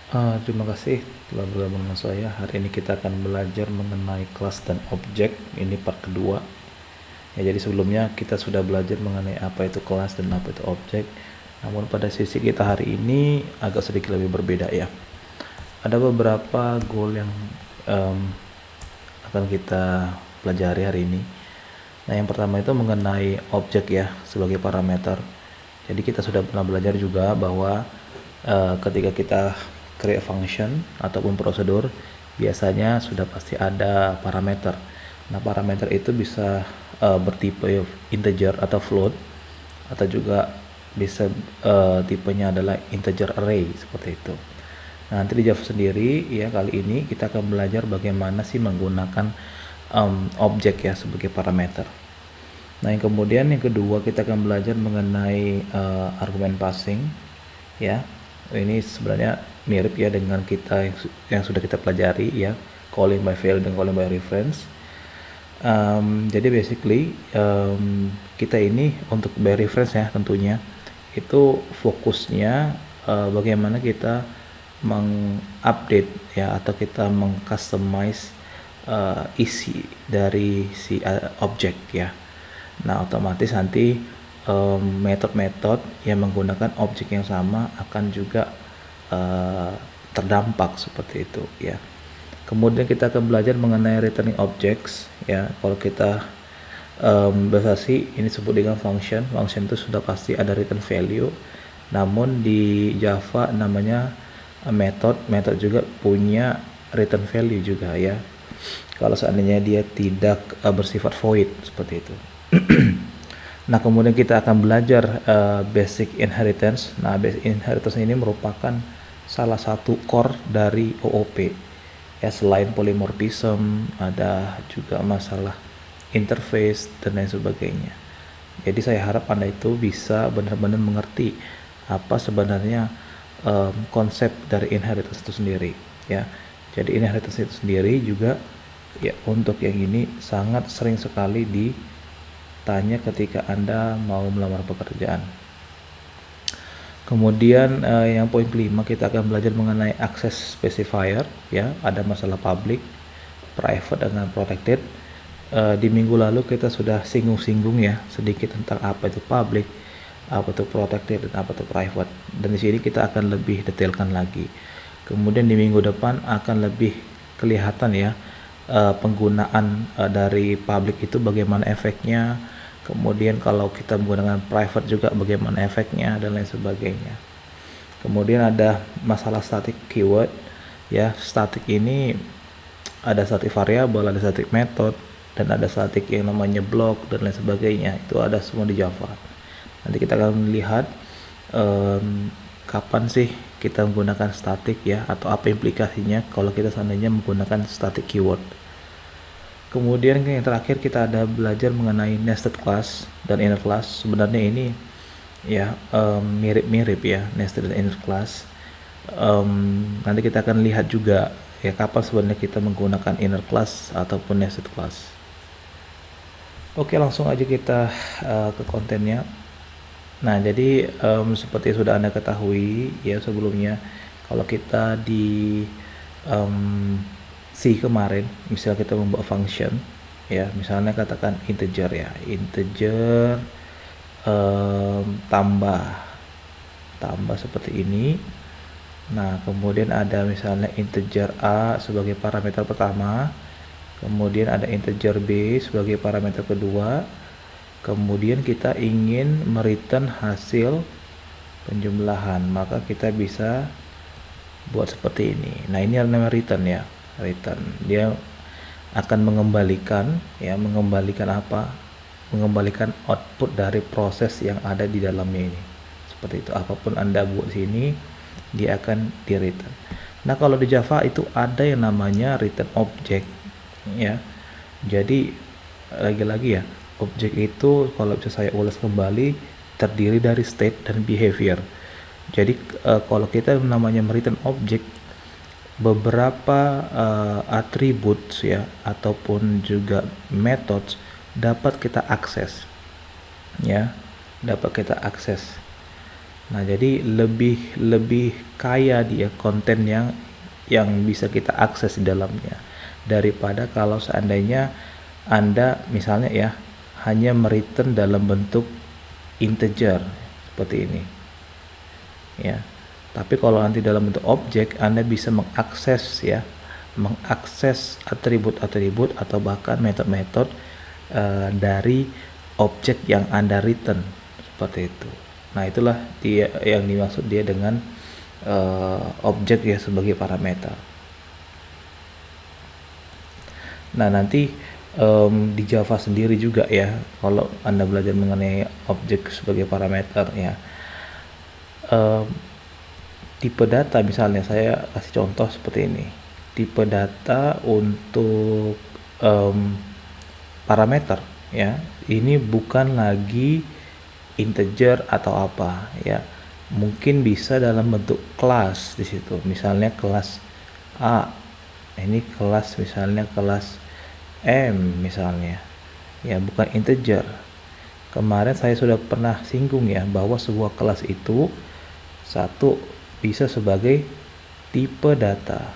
Terima kasih telah bergabung dengan saya. Hari ini kita akan belajar mengenai kelas dan objek. Ini part kedua. Ya, jadi sebelumnya kita sudah belajar mengenai apa itu kelas dan apa itu objek. Namun pada sesi kita hari ini agak sedikit lebih berbeda ya. Ada beberapa goal yang akan kita pelajari hari ini. Nah, yang pertama itu mengenai objek ya sebagai parameter. Jadi kita sudah pernah belajar juga bahwa ketika kita create function ataupun prosedur, biasanya sudah pasti ada parameter. Nah, parameter itu bisa bertipe integer atau float, atau juga bisa tipenya adalah integer array seperti itu. Nah, nanti di Java sendiri ya, kali ini kita akan belajar bagaimana sih menggunakan objek ya sebagai parameter. Nah, yang kemudian yang kedua kita akan belajar mengenai argumen passing ya. Ini sebenarnya mirip ya dengan kita yang sudah kita pelajari ya, calling by value dan calling by reference. Jadi basically kita ini untuk by reference ya tentunya itu fokusnya bagaimana kita mengupdate ya atau kita mengcustomize isi dari si objek ya. Nah, otomatis nanti metode-metode yang menggunakan objek yang sama akan juga terdampak seperti itu ya. Kemudian kita akan belajar mengenai returning objects ya. Kalau kita bahasa sih ini disebut dengan function. Function itu sudah pasti ada return value. Namun di Java namanya method. Method juga punya return value juga ya. Kalau seandainya dia tidak bersifat void seperti itu. Nah, kemudian kita akan belajar basic inheritance. Nah, basic inheritance ini merupakan salah satu core dari OOP. Ya, selain polymorphism, ada juga masalah interface dan lain sebagainya. Jadi saya harap Anda itu bisa benar-benar mengerti apa sebenarnya konsep dari inheritance itu sendiri. Ya, jadi inheritance itu sendiri juga ya untuk yang ini sangat sering sekali ditanya ketika Anda mau melamar pekerjaan. Kemudian yang poin kelima kita akan belajar mengenai access specifier ya, ada masalah public, private dengan protected. Di minggu lalu kita sudah singgung-singgung ya sedikit tentang apa itu public, apa itu protected dan apa itu private. Dan di sini kita akan lebih detailkan lagi. Kemudian di minggu depan akan lebih kelihatan ya penggunaan dari public itu bagaimana efeknya. Kemudian kalau kita menggunakan private juga bagaimana efeknya dan lain sebagainya. Kemudian ada masalah static keyword ya. Static ini ada static variabel, ada static method, dan ada static yang namanya block dan lain sebagainya. Itu ada semua di Java. Nanti kita akan lihat kapan sih kita menggunakan static ya, atau apa implikasinya kalau kita seandainya menggunakan static keyword. Kemudian yang terakhir kita ada belajar mengenai nested class dan inner class. Sebenarnya ini ya mirip-mirip ya, nested dan inner class. Nanti kita akan lihat juga ya kapan sebenarnya kita menggunakan inner class ataupun nested class. Oke, langsung aja kita ke kontennya. Nah, jadi seperti sudah Anda ketahui ya sebelumnya, kalau kita di C kemarin, misalnya kita membuat function ya, misalnya katakan integer ya, integer tambah seperti ini. Nah, kemudian ada misalnya integer A sebagai parameter pertama, kemudian ada integer B sebagai parameter kedua, kemudian kita ingin mereturn hasil penjumlahan, maka kita bisa buat seperti ini. Nah, ini namanya return ya, return. Dia akan mengembalikan apa? Mengembalikan output dari proses yang ada di dalamnya ini. Seperti itu. Apapun Anda buat sini, dia akan di return. Nah, kalau di Java itu ada yang namanya return object ya. Jadi lagi-lagi ya, objek itu kalau bisa saya ulas kembali terdiri dari state dan behavior. Jadi kalau kita namanya return object, beberapa attributes ya ataupun juga methods dapat kita akses ya, dapat kita akses. Nah, jadi lebih kaya dia konten yang bisa kita akses di dalamnya daripada kalau seandainya Anda misalnya ya hanya mereturn dalam bentuk integer seperti ini. Ya. Tapi kalau nanti dalam bentuk objek Anda bisa mengakses atribut-atribut atau bahkan metode-metode dari objek yang Anda return seperti itu. Nah, itulah dia yang dimaksud dia dengan objek ya sebagai parameter. Nah, nanti di Java sendiri juga ya, kalau Anda belajar mengenai objek sebagai parameter ya, tipe data misalnya saya kasih contoh seperti ini. Tipe data untuk parameter ya, ini bukan lagi integer atau apa ya, mungkin bisa dalam bentuk kelas di situ, misalnya kelas A, ini kelas misalnya kelas M misalnya ya, bukan integer. Kemarin saya sudah pernah singgung ya bahwa sebuah kelas itu satu bisa sebagai tipe data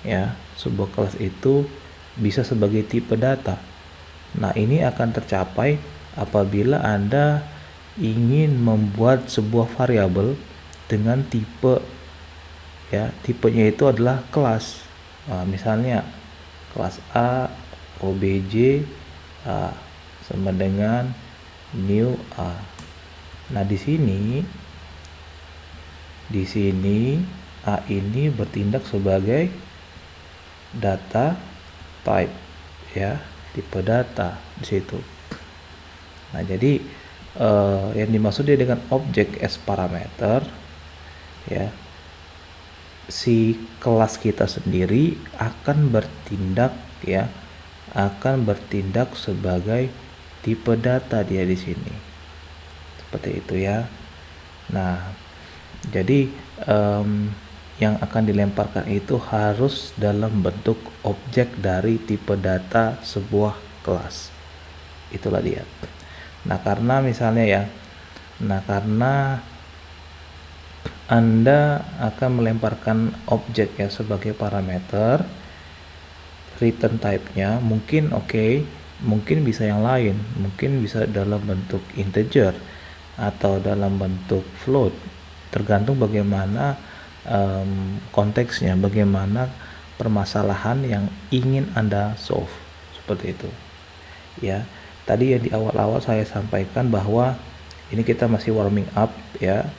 ya, sebuah kelas itu bisa sebagai tipe data. Nah, ini akan tercapai apabila Anda ingin membuat sebuah variabel dengan tipe ya, tipenya itu adalah kelas. Nah, misalnya kelas A obj A sama dengan new A. Nah, di sini A ini bertindak sebagai data type ya, tipe data di situ. Nah, jadi yang dimaksud dia dengan object as parameter ya, si kelas kita sendiri akan bertindak sebagai tipe data dia di sini. Seperti itu ya. Nah, jadi yang akan dilemparkan itu harus dalam bentuk objek dari tipe data sebuah kelas. Itulah dia. Nah, karena Anda akan melemparkan objek ya sebagai parameter, return type-nya mungkin mungkin bisa yang lain, mungkin bisa dalam bentuk integer atau dalam bentuk float, tergantung bagaimana konteksnya, bagaimana permasalahan yang ingin Anda solve, seperti itu ya. Tadi yang di awal-awal saya sampaikan bahwa ini kita masih warming up ya,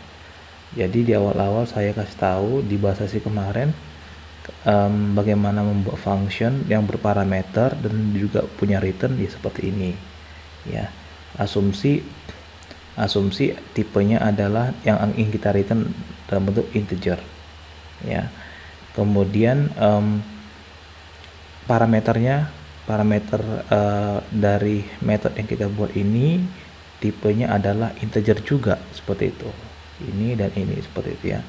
jadi di awal-awal saya kasih tahu di bahasa si kemarin bagaimana membuat function yang berparameter dan juga punya return ya, seperti ini ya. Asumsi tipenya adalah yang ingin kita return dalam bentuk integer ya. Kemudian parameter dari metode yang kita buat ini tipenya adalah integer juga, seperti itu. Ini dan ini seperti itu ya.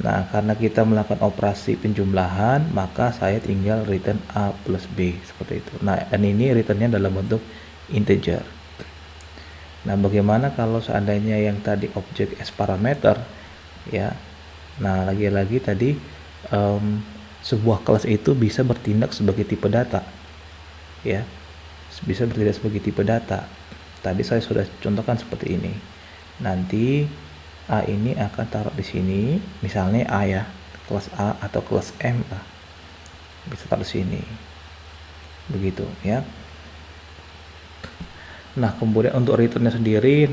Nah, karena kita melakukan operasi penjumlahan, maka saya tinggal return A plus B, seperti itu. Nah, dan ini returnnya dalam bentuk integer. Nah, bagaimana kalau seandainya yang tadi objek as parameter ya. Nah, lagi-lagi tadi sebuah kelas itu bisa bertindak sebagai tipe data ya, bisa bertindak sebagai tipe data. Tadi saya sudah contohkan seperti ini. Nanti A ini akan taruh di sini, misalnya A ya, kelas A atau kelas M lah, bisa taruh di sini, begitu ya. Nah, kemudian untuk returnnya sendiri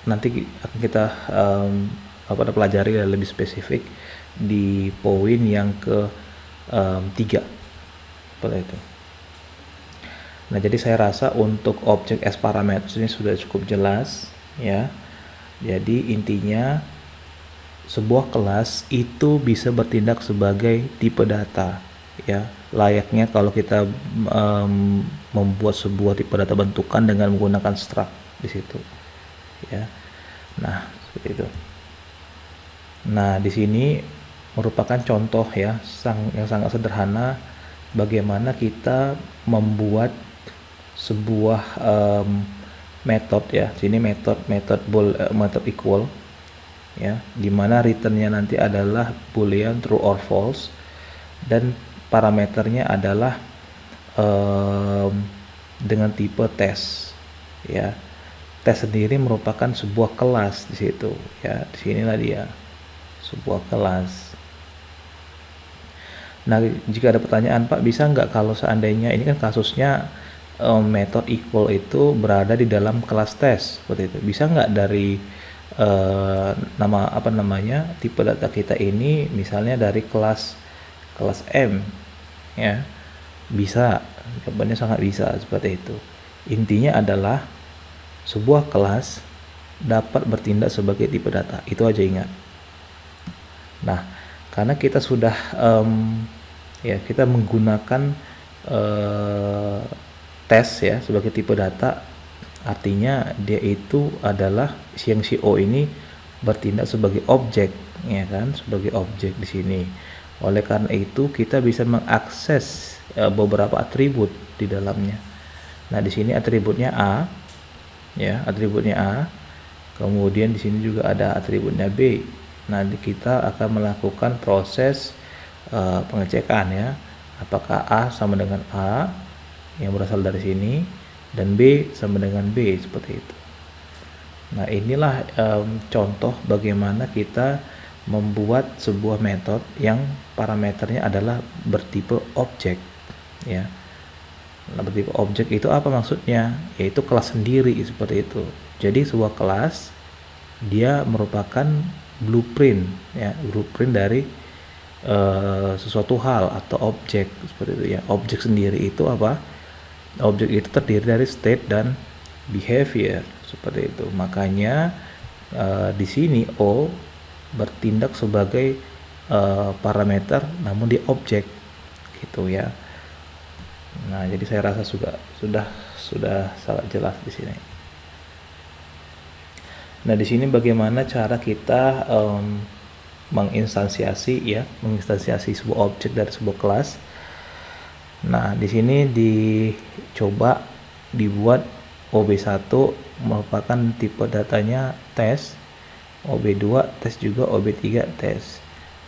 nanti akan kita pelajari lebih spesifik di poin yang ke 3 seperti itu. Nah, jadi saya rasa untuk objek as parameter ini sudah cukup jelas ya. Jadi intinya sebuah kelas itu bisa bertindak sebagai tipe data ya, layaknya kalau kita membuat sebuah tipe data bentukan dengan menggunakan struct di situ ya. Nah, seperti itu. Nah, di sini merupakan contoh ya yang sangat sederhana bagaimana kita membuat sebuah method ya. Sini method equal ya, dimana returnnya nanti adalah boolean true or false, dan parameternya adalah dengan tipe tes ya. Tes sendiri merupakan sebuah kelas di situ ya. Disinilah dia sebuah kelas. Nah, jika ada pertanyaan, Pak, bisa nggak kalau seandainya ini kan kasusnya method equal itu berada di dalam kelas tes seperti itu, bisa nggak dari tipe data kita ini misalnya dari kelas M ya? Bisa, jawabannya sangat bisa seperti itu. Intinya adalah sebuah kelas dapat bertindak sebagai tipe data, itu aja ingat. Nah, karena kita sudah kita menggunakan tes ya sebagai tipe data, artinya dia itu adalah si O ini bertindak sebagai objek ya kan, sebagai objek di sini. Oleh karena itu kita bisa mengakses beberapa atribut di dalamnya. Nah, di sini atributnya A ya, atributnya A. Kemudian di sini juga ada atributnya B. Nah, kita akan melakukan proses pengecekan ya, apakah A sama dengan A yang berasal dari sini dan B sama dengan B, seperti itu. Nah, inilah contoh bagaimana kita membuat sebuah metode yang parameternya adalah bertipe objek ya. Nah, bertipe objek itu apa maksudnya? Yaitu kelas sendiri seperti itu. Jadi sebuah kelas dia merupakan blueprint ya, blueprint dari sesuatu hal atau objek seperti itu ya. Objek sendiri itu apa? Objek itu terdiri dari state dan behavior seperti itu. Makanya di sini O bertindak sebagai parameter namun di objek gitu ya. Nah, jadi saya rasa sudah sangat jelas di sini. Nah, di sini bagaimana cara kita menginstansiasi sebuah objek dari sebuah kelas. Nah, di sini dicoba dibuat OB1 merupakan tipe datanya tes, OB2 tes juga, OB3 tes.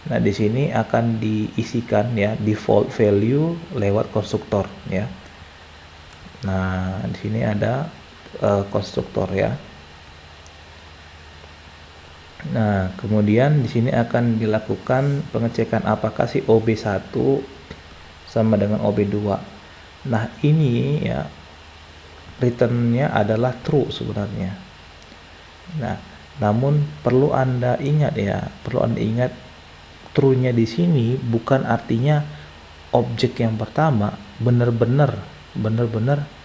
Nah, di sini akan diisikan ya default value lewat konstruktor ya. Nah, di sini ada konstruktor ya. Nah, kemudian di sini akan dilakukan pengecekan apakah si OB1 sama dengan OB2. Nah, ini ya returnnya adalah true sebenarnya. Nah, namun perlu Anda ingat true-nya di sini bukan artinya objek yang pertama benar-benar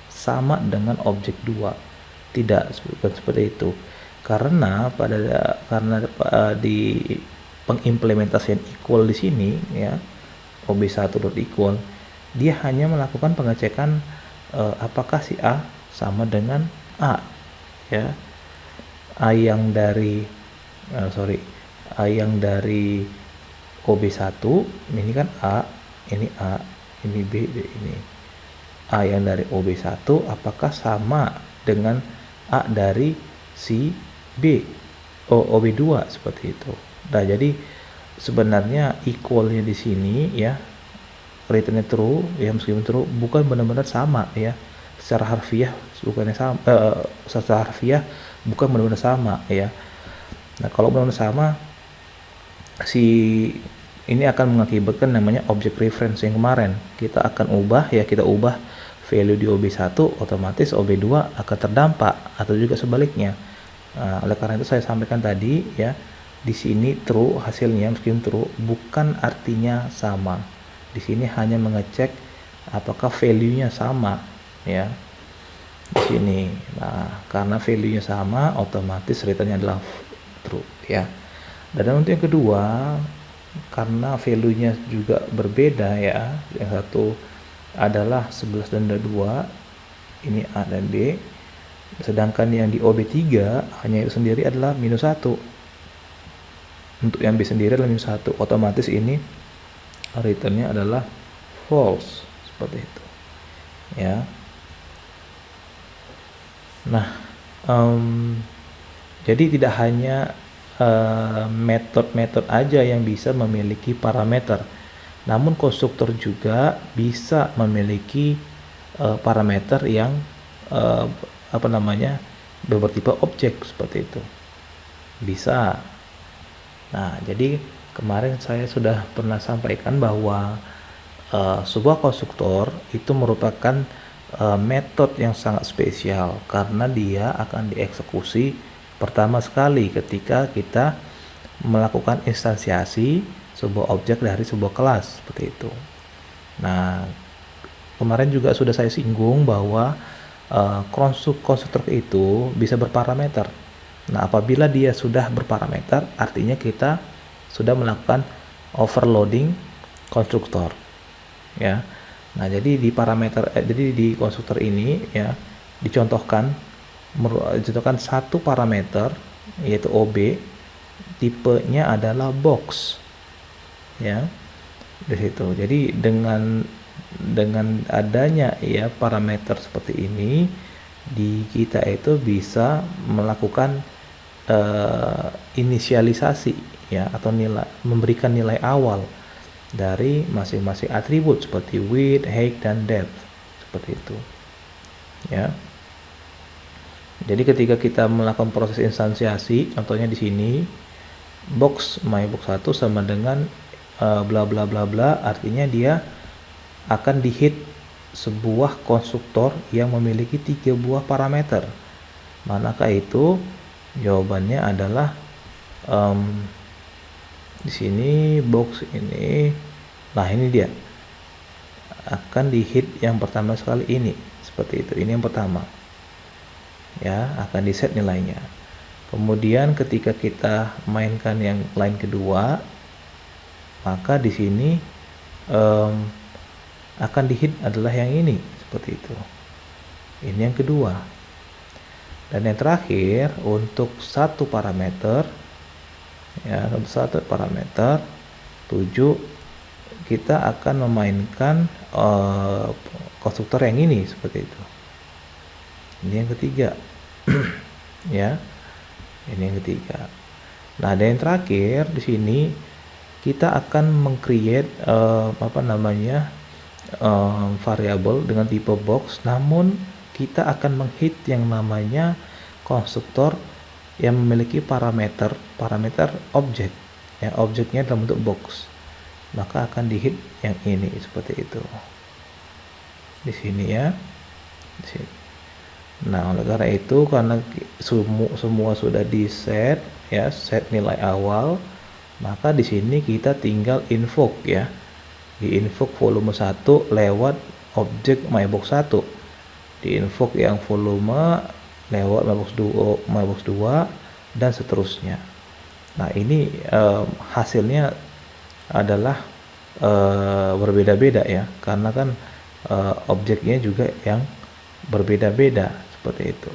sama dengan objek 2. Tidak, bukan seperti itu. Karena di pengimplementasian equal di sini ya, OB1.equal, dia hanya melakukan pengecekan apakah si A sama dengan A ya. A yang dari OB1 ini kan A, ini A, ini B, ini A yang dari OB1 apakah sama dengan A dari si B OB2 seperti itu. Nah, jadi sebenarnya equalnya di sini ya, returnnya true ya, meskipun true bukan benar-benar sama ya, secara harfiah bukan benar-benar sama ya. Nah, kalau benar-benar sama, si ini akan mengakibatkan namanya object reference yang kemarin kita akan ubah ya, kita ubah value di OB1, otomatis OB2 akan terdampak atau juga sebaliknya. Nah, oleh karena itu saya sampaikan tadi ya, di sini true hasilnya meskipun true bukan artinya sama. Di sini hanya mengecek apakah value-nya sama ya. Di sini. Nah, karena value-nya sama, otomatis return-nya adalah true ya. Dan untuk yang kedua, karena value-nya juga berbeda ya. Yang satu adalah 11 dan 2, ini A dan B. Sedangkan yang di OB3 hanya itu sendiri adalah -1. Untuk yang B sendiri adalah -1. Otomatis ini return-nya adalah false seperti itu. Ya. Nah, Jadi tidak hanya metode-metode aja yang bisa memiliki parameter, namun konstruktor juga bisa memiliki parameter yang uh, bertipe objek seperti itu. Bisa. Nah, jadi kemarin saya sudah pernah sampaikan bahwa sebuah konstruktor itu merupakan metode yang sangat spesial karena dia akan dieksekusi pertama sekali ketika kita melakukan instansiasi sebuah objek dari sebuah kelas seperti itu. Nah, kemarin juga sudah saya singgung bahwa konstruktor itu bisa berparameter. Nah, apabila dia sudah berparameter, artinya kita sudah melakukan overloading konstruktor. Ya. Nah, jadi di parameter jadi di konstruktor ini ya dicontohkan satu parameter yaitu OB, tipenya adalah box ya di situ. Jadi dengan adanya ya parameter seperti ini di kita itu bisa melakukan inisialisasi ya atau memberikan nilai awal dari masing-masing atribut seperti width, height, dan depth seperti itu ya. Jadi ketika kita melakukan proses instansiasi, contohnya di sini box mybox 1 sama dengan bla bla bla bla, artinya dia akan dihit sebuah konstruktor yang memiliki 3 buah parameter. Manakah itu? Jawabannya adalah di sini box ini. Nah, ini dia. Akan dihit yang pertama sekali ini, seperti itu. Ini yang pertama. Ya, akan di set nilainya. Kemudian ketika kita mainkan yang line kedua, maka di sini akan di hit adalah yang ini seperti itu. Ini yang kedua. Dan yang terakhir untuk satu parameter ya, satu parameter 7 kita akan memainkan konstruktor yang ini seperti itu. Ini yang ketiga. Ya. Ini yang ketiga. Nah, dan yang terakhir di sini kita akan meng-create variabel dengan tipe box, namun kita akan menghit yang namanya konstruktor yang memiliki parameter objek ya, objeknya dalam bentuk box, maka akan dihit yang ini seperti itu di sini ya, di sini. Nah, oleh karena itu, karena semua sudah di set ya, set nilai awal, maka di sini kita tinggal invoke ya, di invoke volume 1 lewat objek mybox 1, di invoke yang volume lewat mybox 2 dan seterusnya. Nah, ini hasilnya adalah berbeda-beda ya, karena kan objeknya juga yang berbeda-beda seperti itu.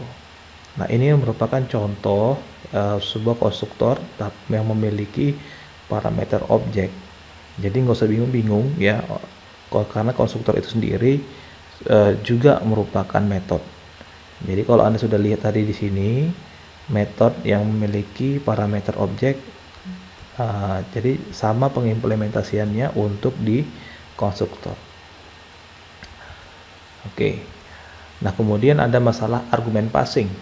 Nah, ini merupakan contoh sebuah konstruktor yang memiliki parameter objek. Jadi nggak usah bingung-bingung ya, karena konstruktor itu sendiri juga merupakan metode. Jadi kalau Anda sudah lihat tadi di sini metode yang memiliki parameter objek, jadi sama pengimplementasiannya untuk di konstruktor. Oke. Nah, kemudian ada masalah argumen passing.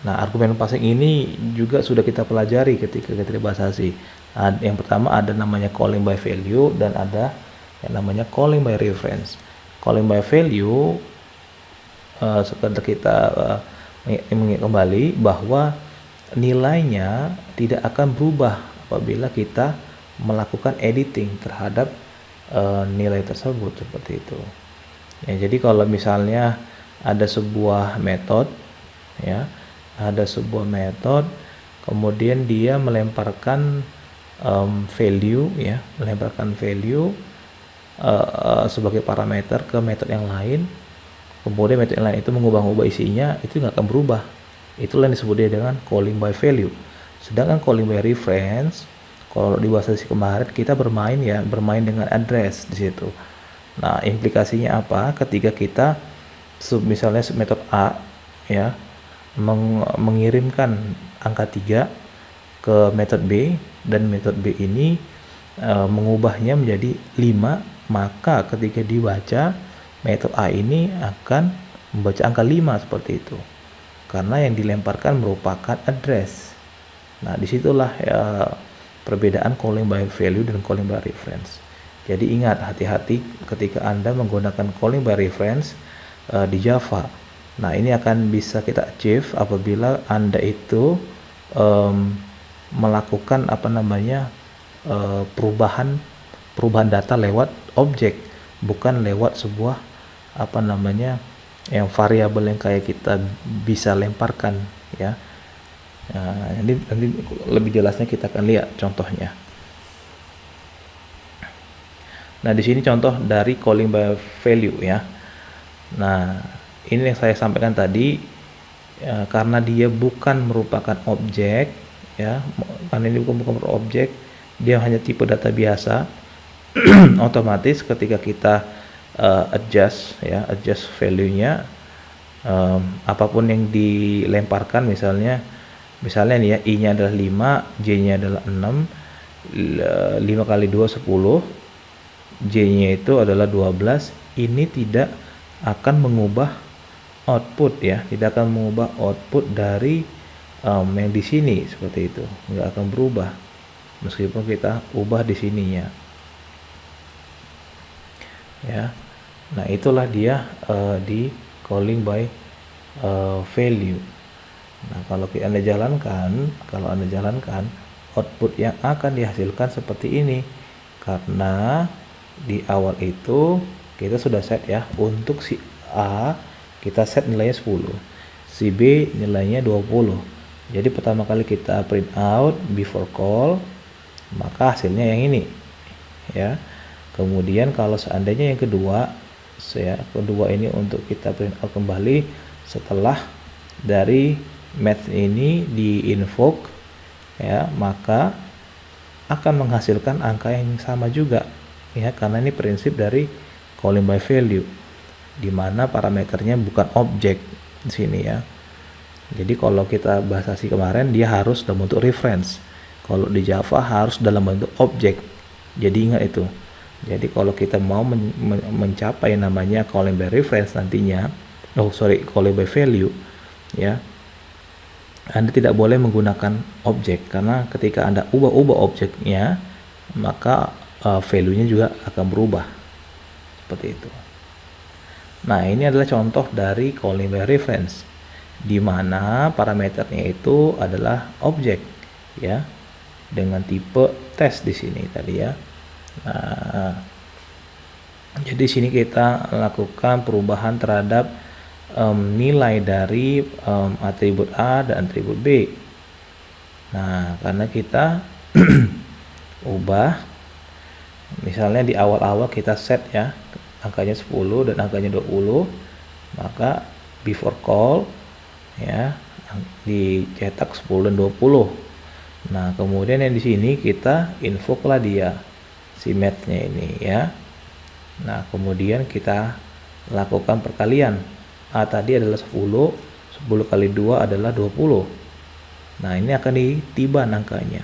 Nah, argumen passing ini juga sudah kita pelajari ketika kita bahas ASI. Yang pertama ada namanya calling by value dan ada yang namanya calling by reference. Calling by value sekedar kita mengingat kembali bahwa nilainya tidak akan berubah apabila kita melakukan editing terhadap nilai tersebut seperti itu. Ya, jadi kalau misalnya ada sebuah metode ya, kemudian dia melemparkan value ya, sebagai parameter ke metode yang lain, kemudian metode yang lain itu mengubah-ubah isinya, itu nggak akan berubah. Itulah yang disebut dengan calling by value. Sedangkan calling by reference, kalau di bahasa kemarin kita bermain dengan address di situ. Nah, implikasinya apa? Ketika kita misalnya metode A ya, mengirimkan angka 3 ke metode B, dan metode B ini mengubahnya menjadi 5, maka ketika dibaca metode A ini akan membaca angka 5 seperti itu, karena yang dilemparkan merupakan address. Nah, disitulah perbedaan calling by value dan calling by reference. Jadi ingat, hati-hati ketika Anda menggunakan calling by reference di Java. Nah, ini akan bisa kita achieve apabila Anda itu melakukan perubahan data lewat objek, bukan lewat sebuah yang variabel yang kayak kita bisa lemparkan ya. Nah, nanti lebih jelasnya kita akan lihat contohnya. Nah, di sini contoh dari calling by value ya. Nah, ini yang saya sampaikan tadi, karena dia bukan merupakan objek ya, karena ini bukan objek, dia hanya tipe data biasa. Otomatis ketika kita adjust value-nya, apapun yang dilemparkan, misalnya nih ya, I-nya adalah 5, J-nya adalah 6, 5 kali 2 10, J-nya itu adalah 12. Ini tidak akan mengubah output ya, tidak akan mengubah output dari yang di sini seperti itu, nggak akan berubah meskipun kita ubah di sininya ya. Nah, itulah dia di calling by value. Nah, kalau Anda jalankan output yang akan dihasilkan seperti ini, karena di awal itu kita sudah set ya, untuk si A kita set nilainya 10, si B nilainya 20. Jadi pertama kali kita print out before call, maka hasilnya yang ini ya. Kemudian kalau seandainya yang kedua ini untuk kita print out kembali setelah dari math ini di invoke ya, maka akan menghasilkan angka yang sama juga ya, karena ini prinsip dari calling by value, di mana parameternya bukan objek di sini ya. Jadi kalau kita bahas asli kemarin, dia harus dalam bentuk reference. Kalau di Java harus dalam bentuk objek. Jadi ingat itu. Jadi kalau kita mau mencapai namanya calling by reference nantinya, calling by value ya, Anda tidak boleh menggunakan objek, karena ketika Anda ubah objeknya, maka value-nya juga akan berubah seperti itu. Nah, ini adalah contoh dari calling by reference, di mana parameternya itu adalah objek ya, dengan tipe test di sini tadi ya. Nah, jadi sini kita lakukan perubahan terhadap nilai dari atribut A dan atribut B. Nah, karena kita ubah, misalnya di awal-awal kita set ya angkanya 10 dan angkanya 20, maka before call ya dicetak 10 dan 20. Nah, kemudian yang di sini kita invoke lah dia si math-nya ini ya. Nah, kemudian kita lakukan perkalian. A tadi adalah 10, 10 kali 2 adalah 20. Nah, ini akan ditiban angkanya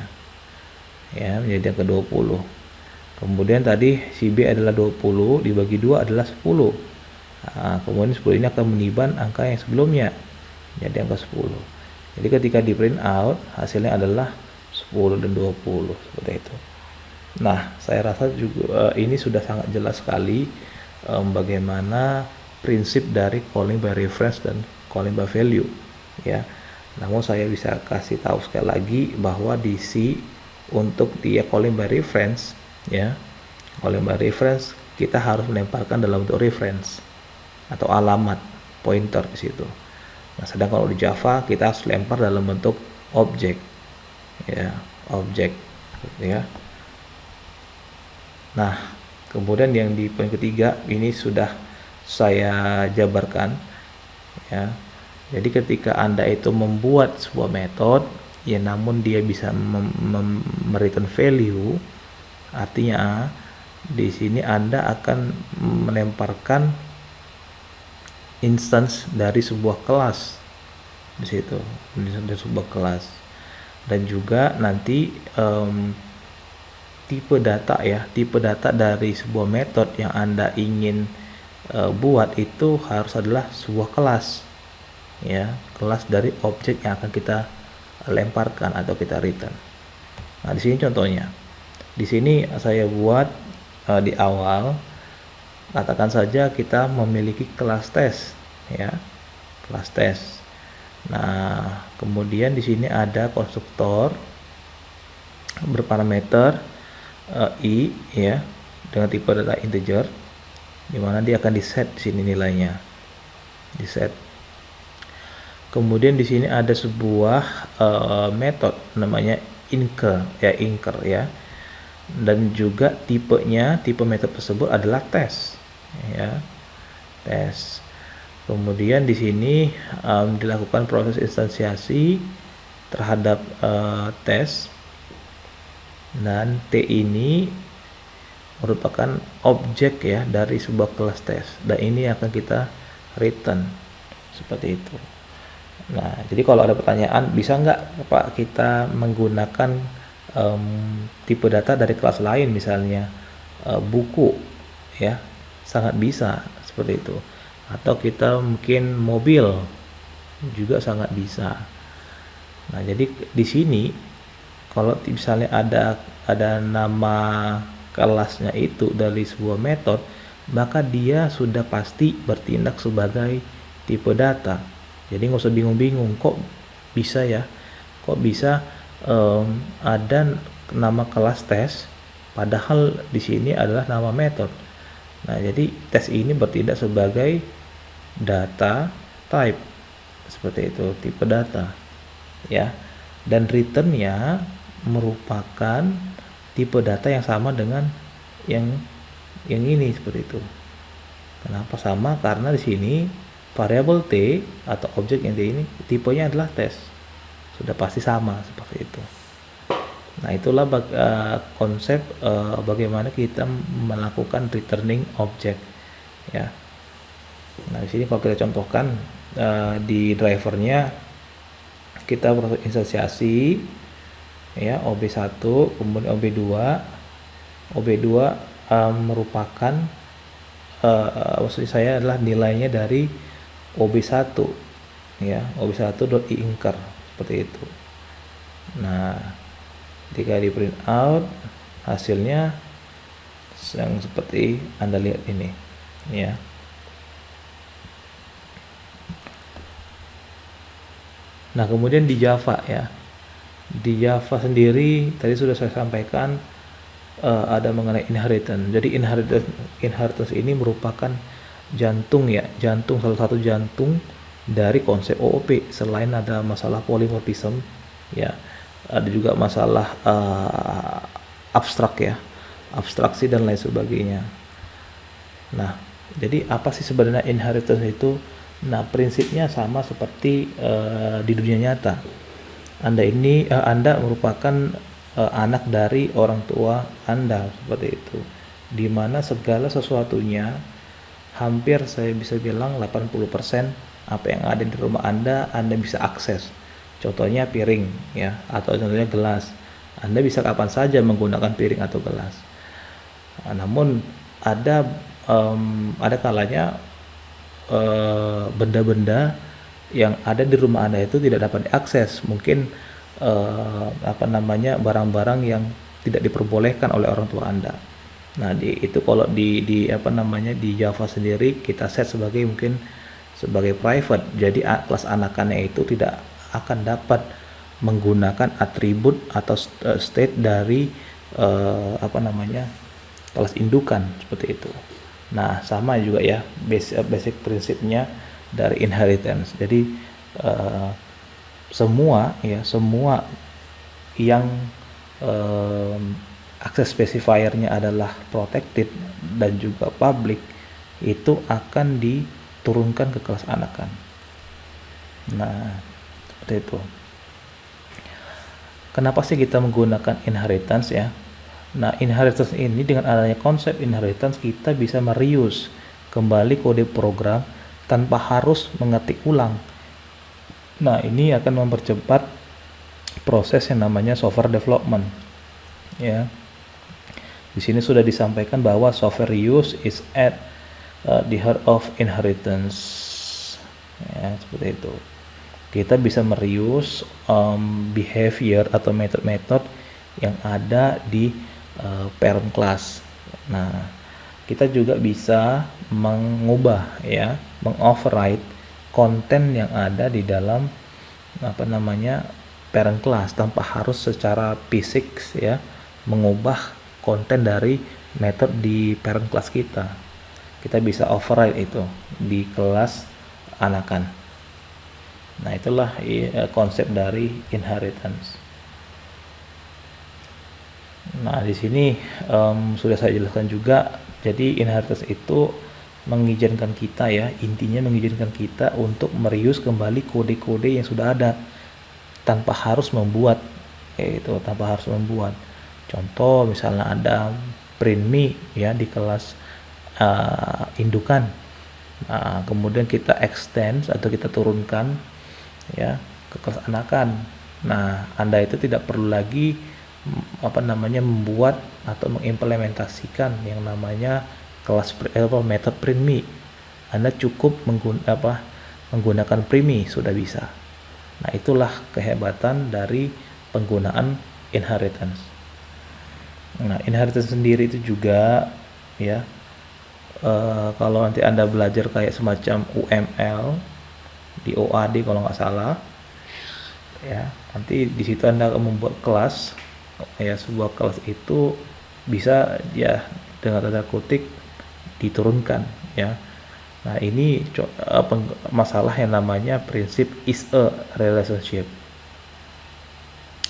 ya menjadi angka 20. Kemudian tadi si B adalah 20 dibagi 2 adalah 10. Nah, kemudian 10 ini akan meniban angka yang sebelumnya jadi angka 10. Jadi ketika di print out, hasilnya adalah 10 dan 20 seperti itu. Nah, saya rasa juga ini sudah sangat jelas sekali bagaimana prinsip dari calling by reference dan calling by value ya. Namun saya bisa kasih tahu sekali lagi bahwa di C untuk dia calling by reference ya, calling by reference kita harus melemparkan dalam bentuk reference atau alamat pointer di situ. Nah, sedang kalau di Java kita harus lempar dalam bentuk objek ya, objek ya. Nah, kemudian yang di poin ketiga ini sudah saya jabarkan ya. Jadi ketika Anda itu membuat sebuah metode ya, namun dia bisa return value, artinya di sini Anda akan melemparkan instance dari sebuah kelas di situ di sebuah kelas. Dan juga nanti tipe data dari sebuah metode yang Anda ingin buat itu harus adalah sebuah kelas, ya, kelas dari objek yang akan kita lemparkan atau kita return. Nah, di sini contohnya. Di sini saya buat di awal, katakan saja kita memiliki kelas tes, ya, kelas tes. Nah, kemudian di sini ada konstruktor berparameter i, ya, dengan tipe data integer, di mana dia akan di set di sini nilainya, di set. Kemudian di sini ada sebuah metode namanya inker, ya. Dan juga tipe metode tersebut adalah tes, ya, tes. Kemudian di sini dilakukan proses instansiasi terhadap tes, dan T ini merupakan objek, ya, dari sebuah kelas tes, dan ini akan kita return seperti itu. Nah, jadi kalau ada pertanyaan, bisa nggak Pak kita menggunakan tipe data dari kelas lain, misalnya buku, ya, sangat bisa seperti itu. Atau kita mungkin mobil juga sangat bisa. Nah, jadi di sini kalau misalnya ada nama kelasnya itu dari sebuah metode, maka dia sudah pasti bertindak sebagai tipe data. Jadi nggak usah bingung-bingung, kok bisa ada nama kelas tes padahal di sini adalah nama metode. Nah, jadi tes ini bertindak sebagai data type, seperti itu, tipe data, ya. Dan returnnya merupakan tipe data yang sama dengan yang ini, seperti itu. Kenapa sama? Karena di sini variabel T atau objek yang ini tipenya adalah tes, sudah pasti sama seperti itu. Nah, itulah konsep bagaimana kita melakukan returning object, ya. Nah, di sini kalau kita contohkan di drivernya kita proses instansiasi, ya, OB1, kemudian OB2 merupakan maksud saya adalah nilainya dari OB1, ya, OB1.iInker seperti itu. Nah, ketika di print out hasilnya yang seperti Anda lihat ini, ya. Nah, kemudian di Java, ya, di Java sendiri tadi sudah saya sampaikan ada mengenai inheritance. Jadi inheritance ini merupakan jantung, ya, salah satu jantung dari konsep OOP. Selain ada masalah polymorphism, ya, ada juga masalah abstrak, ya, abstraksi dan lain sebagainya. Nah, jadi apa sih sebenarnya inheritance itu? Nah, prinsipnya sama seperti di dunia nyata. Anda merupakan anak dari orang tua Anda, seperti itu, di mana segala sesuatunya hampir saya bisa bilang 80% apa yang ada di rumah Anda bisa akses. Contohnya piring, ya, atau contohnya gelas. Anda bisa kapan saja menggunakan piring atau gelas. Namun ada kalanya benda-benda yang ada di rumah Anda itu tidak dapat diakses. Mungkin barang-barang yang tidak diperbolehkan oleh orang tua Anda. Nah, kalau di Java sendiri kita set sebagai private. Jadi kelas anakannya itu tidak akan dapat menggunakan atribut atau state dari kelas indukan, seperti itu. Nah, sama juga, ya, basic prinsipnya dari inheritance. Jadi semua yang akses specifiernya adalah protected dan juga public itu akan diturunkan ke kelas anakan. Nah, seperti itu. Kenapa sih kita menggunakan inheritance, ya? Nah, inheritance ini, dengan adanya konsep inheritance, kita bisa mereuse kembali kode program tanpa harus mengetik ulang. Nah, ini akan mempercepat proses yang namanya software development. Ya. Di sini sudah disampaikan bahwa software reuse is at the heart of inheritance. Ya, seperti itu. Kita bisa mereuse behavior atau metode-metode yang ada di parent class. Nah, kita juga bisa mengubah ya, mengoverride konten yang ada di dalam parent class tanpa harus secara fisik ya mengubah konten dari metode di parent class kita. Kita bisa override itu di kelas anakan. Nah, itulah konsep dari inheritance. Nah, di sini sudah saya jelaskan juga. Jadi inheritance itu mengizinkan kita ya, intinya mengizinkan kita untuk mereuse kembali kode-kode yang sudah ada tanpa harus membuat, yaitu tanpa harus membuat. Contoh misalnya ada print me ya di kelas indukan. Nah, kemudian kita extend atau kita turunkan ya ke kelas anakan. Nah, Anda itu tidak perlu lagi membuat atau mengimplementasikan yang namanya kelas method print me. Anda cukup menggunakan print me sudah bisa. Nah, itulah kehebatan dari penggunaan inheritance. Nah, inheritance sendiri itu juga ya kalau nanti Anda belajar kayak semacam UML di OAD kalau nggak salah ya, nanti di situ Anda akan membuat kelas ya, sebuah kelas itu bisa ya dengan tanda kutip diturunkan ya. Nah, ini masalah yang namanya prinsip is a relationship.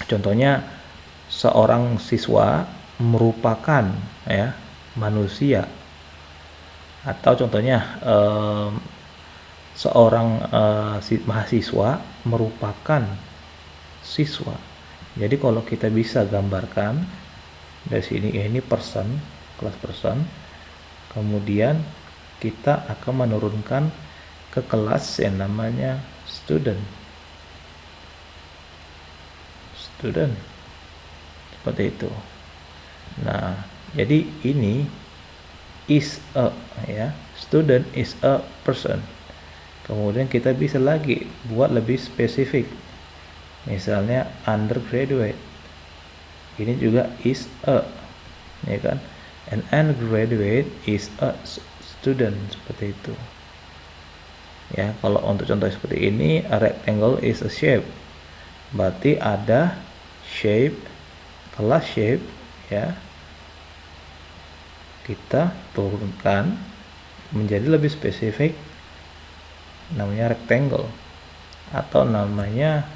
Contohnya seorang siswa merupakan ya manusia, atau contohnya seorang mahasiswa merupakan siswa. Jadi kalau kita bisa gambarkan dari sini, ini person, kelas person, kemudian kita akan menurunkan ke kelas yang namanya student, seperti itu. Nah, jadi ini is a ya, student is a person. Kemudian kita bisa lagi buat lebih spesifik, misalnya undergraduate, ini juga is a ya kan, an undergraduate is a student, seperti itu ya. Kalau untuk contoh seperti ini, a rectangle is a shape, berarti ada shape, kelas shape ya, kita turunkan menjadi lebih spesifik, namanya rectangle, atau namanya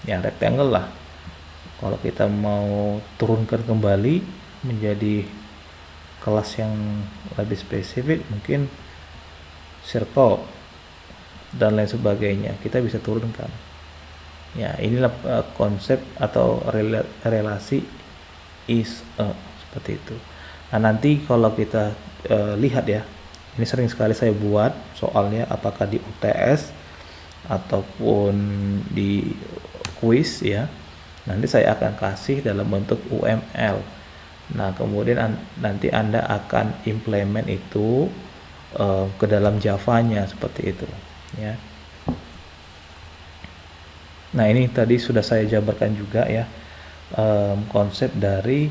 ya rectangle lah. Kalau kita mau turunkan kembali menjadi kelas yang lebih spesifik, mungkin circle dan lain sebagainya, kita bisa turunkan ya. Inilah konsep atau relasi is a, seperti itu. Nah, nanti kalau kita lihat ya, ini sering sekali saya buat soalnya, apakah di UTS ataupun di quiz ya, nanti saya akan kasih dalam bentuk UML. Nah, kemudian nanti Anda akan implement itu ke dalam Java-nya, seperti itu ya. Nah, ini tadi sudah saya jabarkan juga ya konsep dari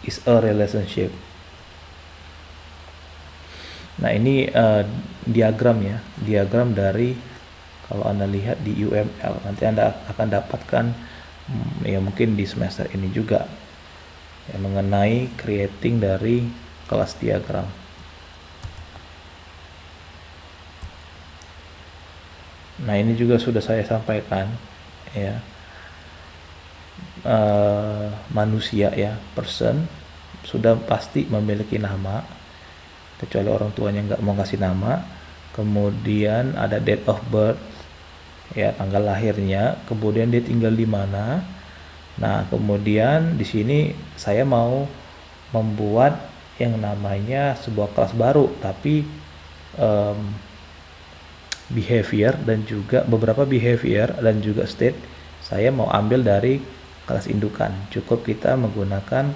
is a relationship. Nah, ini diagram ya, diagram dari, kalau Anda lihat di UML, nanti Anda akan dapatkan ya mungkin di semester ini juga ya, mengenai creating dari kelas diagram. Nah, ini juga sudah saya sampaikan ya, manusia ya, person sudah pasti memiliki nama, kecuali orang tuanya nggak mau kasih nama. Kemudian ada date of birth ya, tanggal lahirnya, kemudian dia tinggal di mana. Nah, kemudian di sini saya mau membuat yang namanya sebuah kelas baru, tapi behavior dan juga beberapa behavior dan juga state saya mau ambil dari kelas indukan. Cukup kita menggunakan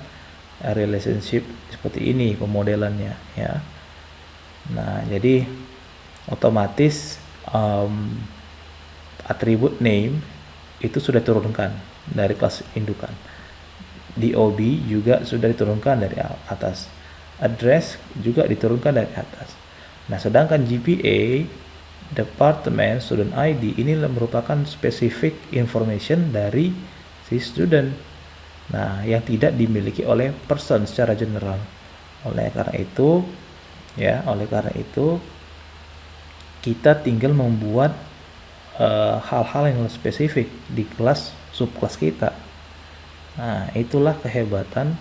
relationship seperti ini pemodelannya ya. Nah, jadi otomatis atribut name itu sudah diturunkan dari kelas indukan. DOB juga sudah diturunkan dari atas. Address juga diturunkan dari atas. Nah, sedangkan GPA, Department Student ID ini merupakan specific information dari si student. Nah, yang tidak dimiliki oleh person secara general. Oleh karena itu kita tinggal membuat hal-hal yang spesifik di kelas subkelas kita. Nah, itulah kehebatan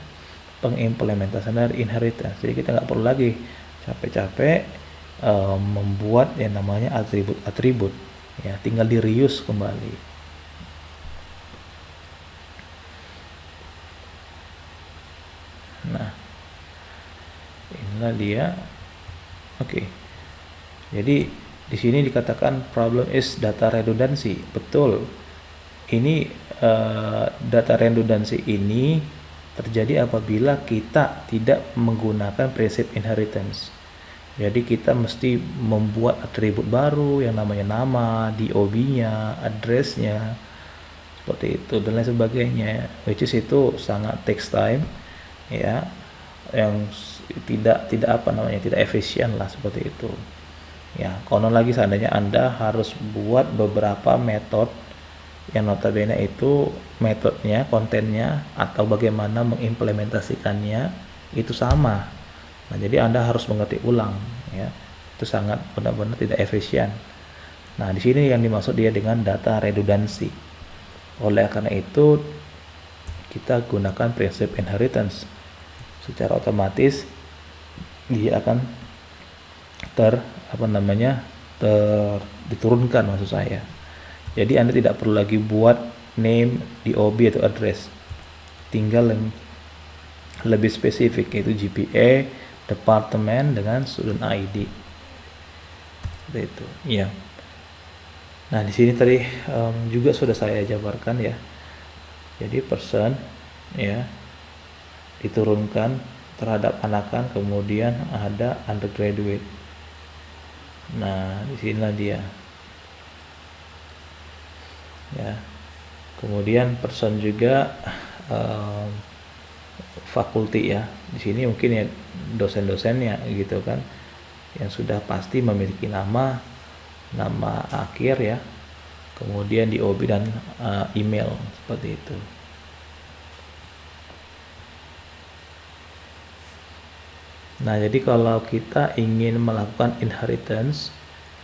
pengimplementasian dari inheritance. Jadi kita nggak perlu lagi capek-capek membuat yang namanya atribut-atribut ya, tinggal di reuse kembali. Nah, inilah dia. Oke. Jadi di sini dikatakan problem is data redundancy. Betul. Ini data redundancy ini terjadi apabila kita tidak menggunakan prinsip inheritance. Jadi kita mesti membuat atribut baru yang namanya nama, DOB-nya, address-nya, seperti itu dan lain sebagainya. Which is itu sangat takes time, ya, yang tidak efisien lah seperti itu. Ya, konon lagi seandainya Anda harus buat beberapa metode yang notabene itu metodenya, kontennya atau bagaimana mengimplementasikannya itu sama. Nah, jadi Anda harus mengetik ulang ya. Itu sangat benar-benar tidak efisien. Nah, di sini yang dimaksud dia dengan data redundancy. Oleh karena itu kita gunakan prinsip inheritance. Secara otomatis dia akan diturunkan maksud saya. Jadi Anda tidak perlu lagi buat name, DOB atau address. Tinggal yang lebih spesifik yaitu GPA, departemen dengan student ID. Seperti itu. Iya. Nah, di sini tadi juga sudah saya jabarkan ya. Jadi person ya diturunkan terhadap anakan, kemudian ada undergraduate. Nah, di sinilah dia. Ya. Kemudian person juga fakulti ya. Di sini mungkin ya dosen-dosennya gitu kan, yang sudah pasti memiliki nama akhir ya, kemudian DOB dan email seperti itu. Nah, jadi kalau kita ingin melakukan inheritance,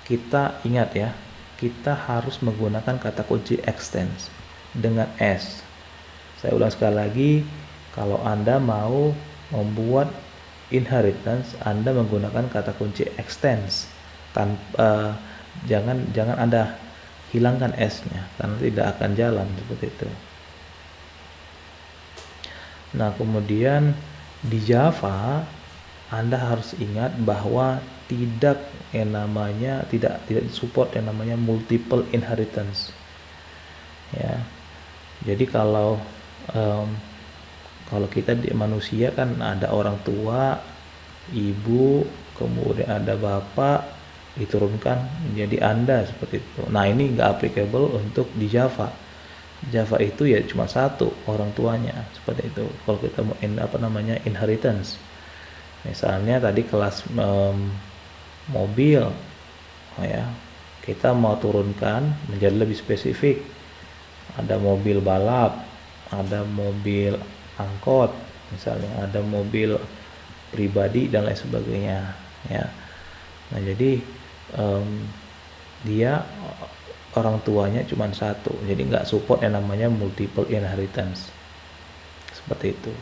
kita ingat ya, kita harus menggunakan kata kunci extends dengan S. Saya ulang sekali lagi, kalau Anda mau membuat inheritance, Anda menggunakan kata kunci extends. Jangan Anda hilangkan S-nya, karena tidak akan jalan seperti itu. Nah, kemudian di Java Anda harus ingat bahwa tidak support yang namanya multiple inheritance. Ya. Jadi kalau kita di manusia kan ada orang tua, ibu, kemudian ada bapak, diturunkan menjadi Anda seperti itu. Nah, ini nggak applicable untuk di Java. Java itu ya cuma satu orang tuanya seperti itu. Kalau kita mau inheritance. Misalnya tadi kelas mobil, ya, kita mau turunkan menjadi lebih spesifik. Ada mobil balap, ada mobil angkot, misalnya ada mobil pribadi dan lain sebagainya, ya. Nah, jadi dia orang tuanya cuma satu, jadi nggak support yang namanya multiple inheritance seperti itu.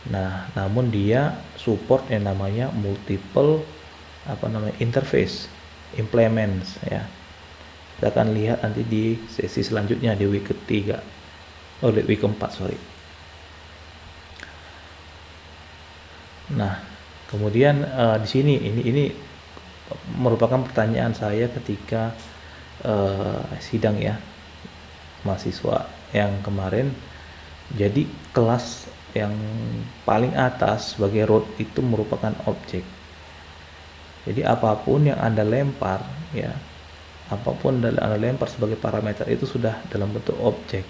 Nah, namun dia support yang namanya multiple interface implements ya. Kita akan lihat nanti di sesi selanjutnya di week ketiga, di week keempat sorry. Nah, kemudian di sini ini merupakan pertanyaan saya ketika sidang ya mahasiswa yang kemarin. Jadi kelas yang paling atas sebagai root itu merupakan objek. Jadi apapun yang Anda lempar ya, apapun yang Anda lempar sebagai parameter itu sudah dalam bentuk objek.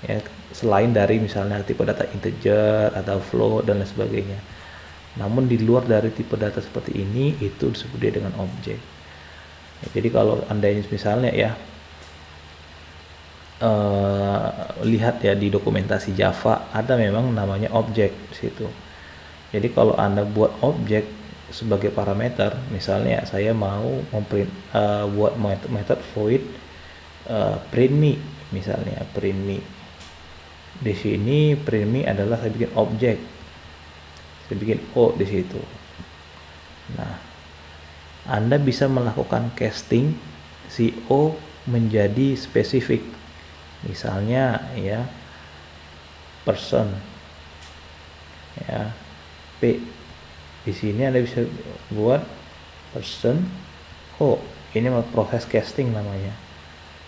Ya, selain dari misalnya tipe data integer atau float dan lain sebagainya. Namun di luar dari tipe data seperti ini itu disebut dia dengan objek. Ya, jadi kalau Anda misalnya ya lihat ya di dokumentasi Java ada memang namanya objek di situ. Jadi kalau Anda buat objek sebagai parameter, misalnya saya mau buat method void print me, misalnya print me. Di sini print me adalah saya bikin objek, saya bikin O di situ. Nah, Anda bisa melakukan casting si O menjadi spesifik. Misalnya ya person ya P. Di sini Anda bisa buat person O. Ini proses casting namanya.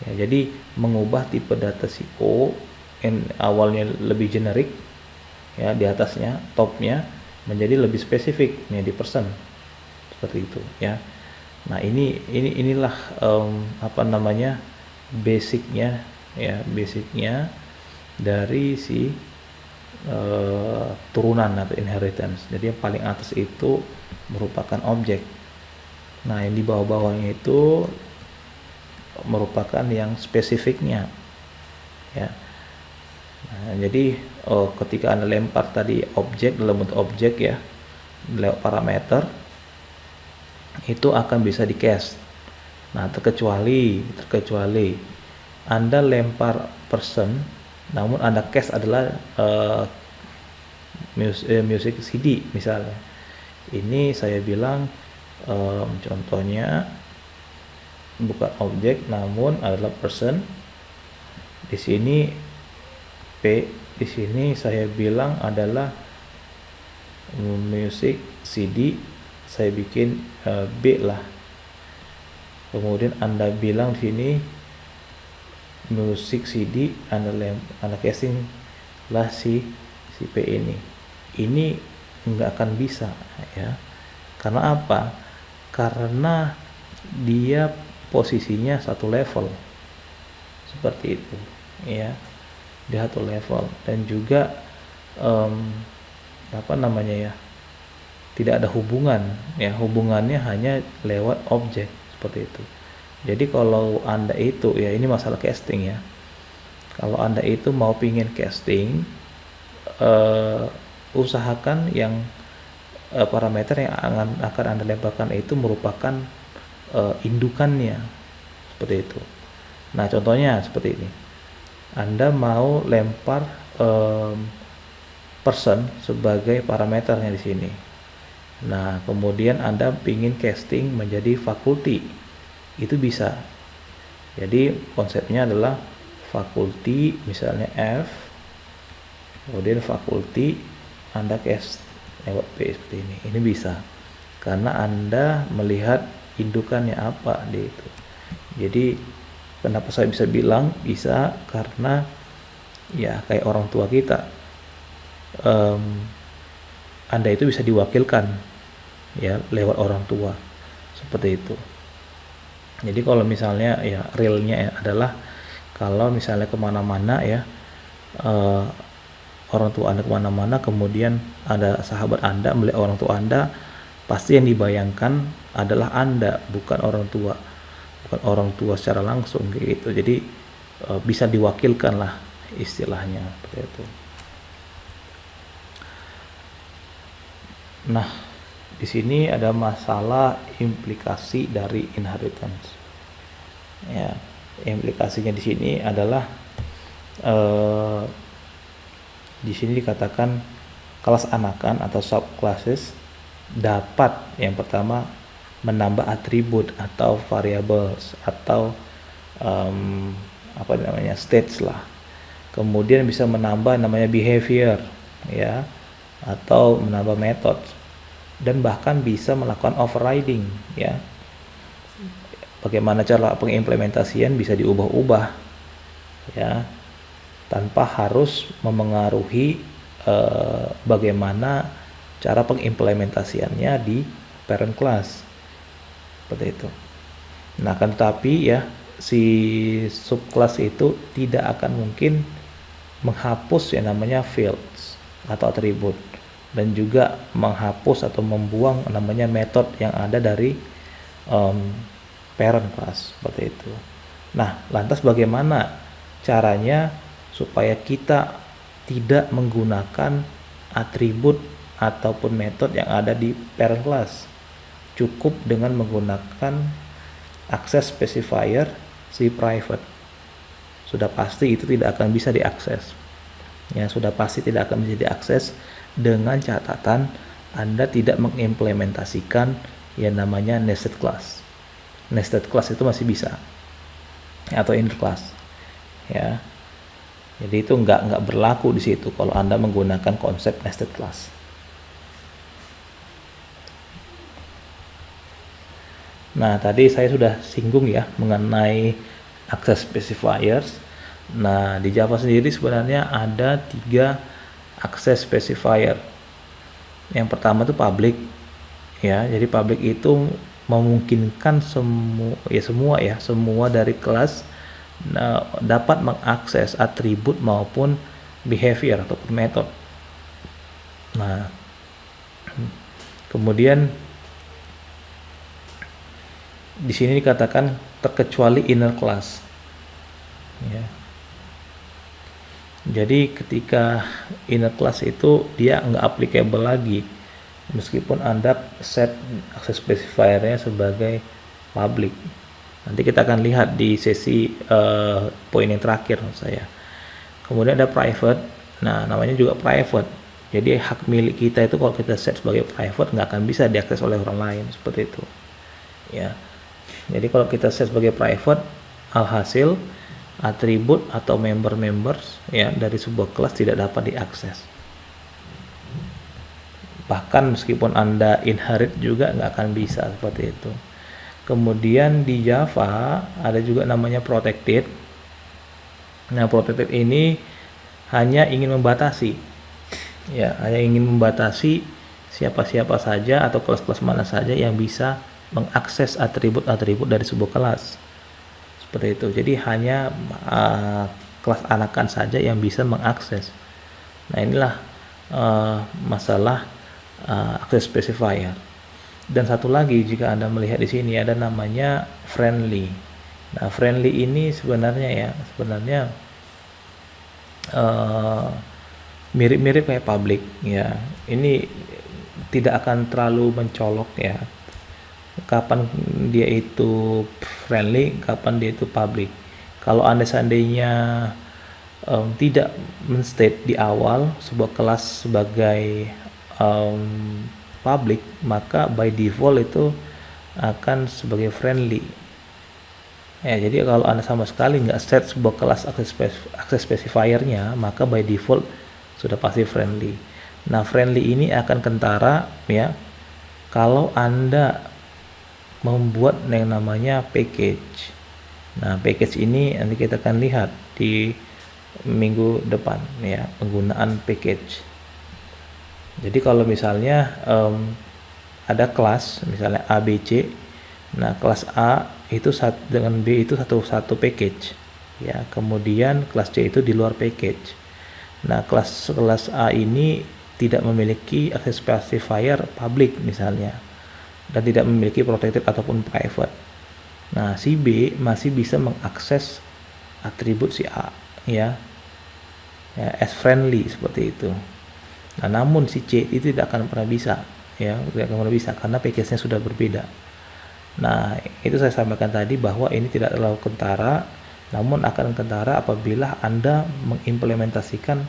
Ya, jadi mengubah tipe data si O yang awalnya lebih generik ya di atasnya topnya menjadi lebih spesifik nih di person seperti itu ya. Nah inilah apa namanya basicnya ya, basicnya dari si turunan atau inheritance. Jadi yang paling atas itu merupakan objek. Nah yang di bawah-bawahnya itu merupakan yang spesifiknya ya. Nah, jadi ketika Anda lempar tadi objek dalam bentuk objek ya lewat parameter itu akan bisa di cast. Nah terkecuali Anda lempar person namun Anda cast adalah music CD misalnya. Ini saya bilang contohnya bukan objek namun adalah person. Di sini P, di sini saya bilang adalah music CD, saya bikin B lah. Kemudian Anda bilang di sini music CD, Anda casing lah si P ini. Ini nggak akan bisa ya. Karena apa? Karena dia posisinya satu level seperti itu ya, di satu level. Dan juga apa namanya ya, tidak ada hubungan ya, hubungannya hanya lewat objek seperti itu. Jadi kalau Anda itu ya, ini masalah casting ya, kalau Anda itu mau pingin casting usahakan yang parameter yang akan Anda lemparkan itu merupakan indukannya seperti itu. Nah contohnya seperti ini, Anda mau lempar person sebagai parameternya di sini. Nah kemudian Anda pingin casting menjadi faculty, itu bisa. Jadi konsepnya adalah faculty misalnya F, kemudian faculty Anda cast lewat P seperti ini. Ini bisa karena Anda melihat indukannya apa di itu. Jadi kenapa saya bisa bilang bisa, karena ya kayak orang tua kita, Anda itu bisa diwakilkan ya lewat orang tua seperti itu. Jadi kalau misalnya ya realnya adalah kalau misalnya kemana-mana ya orang tua Anda kemana-mana, kemudian ada sahabat Anda melihat orang tua Anda, pasti yang dibayangkan adalah Anda, bukan orang tua secara langsung gitu. Jadi bisa diwakilkan lah istilahnya seperti itu. Nah di sini ada masalah implikasi dari inheritance ya. Implikasinya di sini adalah di sini dikatakan kelas anakan atau subclasses dapat yang pertama menambah atribut atau variables atau apa namanya states lah. Kemudian bisa menambah namanya behavior ya, atau menambah methods. dan bahkan bisa melakukan overriding ya. Bagaimana cara pengimplementasian bisa diubah-ubah ya, tanpa harus memengaruhi bagaimana cara pengimplementasiannya di parent class seperti itu. Nah, kan tetapi ya si subclass itu tidak akan mungkin menghapus yang namanya fields atau atribut, dan juga menghapus atau membuang namanya method yang ada dari parent class seperti itu. Nah, lantas bagaimana caranya supaya kita tidak menggunakan atribut ataupun metode yang ada di parent class? Cukup dengan menggunakan access specifier si private. Sudah pasti itu tidak akan bisa diakses. Ya, sudah pasti tidak akan bisa diakses dengan catatan Anda tidak mengimplementasikan yang namanya nested class. Nested class itu masih bisa, atau inner class. Ya. Jadi itu nggak berlaku di situ kalau Anda menggunakan konsep nested class. Nah, tadi saya sudah singgung ya mengenai access specifiers. Nah, di Java sendiri sebenarnya ada 3 access specifier. Yang pertama itu public. Ya, jadi public itu memungkinkan semua dari kelas dapat mengakses atribut maupun behavior ataupun metode. Nah, kemudian di sini dikatakan terkecuali inner class. Ya. Jadi ketika inner class itu dia nggak applicable lagi meskipun Anda set access specifier-nya sebagai public. Nanti kita akan lihat di sesi poin yang terakhir saya. Kemudian ada private. Nah, namanya juga private. Jadi hak milik kita itu kalau kita set sebagai private nggak akan bisa diakses oleh orang lain seperti itu. Ya. Jadi kalau kita set sebagai private, alhasil atribut atau members ya dari sebuah kelas tidak dapat diakses. Bahkan meskipun Anda inherit juga nggak akan bisa seperti itu. Kemudian di Java ada juga namanya protected. Nah, protected ini hanya ingin membatasi, ya, hanya ingin membatasi siapa-siapa saja atau kelas-kelas mana saja yang bisa mengakses atribut-atribut dari sebuah kelas. Seperti itu. Jadi hanya kelas anakan saja yang bisa mengakses. Nah, inilah masalah access specifier. Dan satu lagi, jika Anda melihat di sini ada namanya friendly. Nah, friendly ini sebenarnya mirip-mirip kayak public ya. Ini tidak akan terlalu mencolok ya. Kapan dia itu friendly, kapan dia itu public. Kalau Anda seandainya tidak menstate di awal sebuah kelas sebagai public, maka by default itu akan sebagai friendly. Ya, jadi kalau Anda sama sekali nggak set sebuah kelas access specifier-nya, maka by default sudah pasti friendly. Nah, friendly ini akan kentara ya kalau Anda membuat yang namanya package. Nah, package ini nanti kita akan lihat di minggu depan ya, penggunaan package. Jadi kalau misalnya ada kelas misalnya A, B, C. Nah, kelas A itu dengan B itu satu package ya. Kemudian kelas C itu di luar package. Nah, kelas A ini tidak memiliki access specifier public misalnya, dan tidak memiliki protected ataupun private. Nah, si B masih bisa mengakses atribut si A ya as friendly seperti itu. Nah, namun si C itu tidak akan pernah bisa ya, tidak akan pernah bisa karena package-nya sudah berbeda. Nah, itu saya sampaikan tadi bahwa ini tidak terlalu kentara, namun akan kentara apabila Anda mengimplementasikan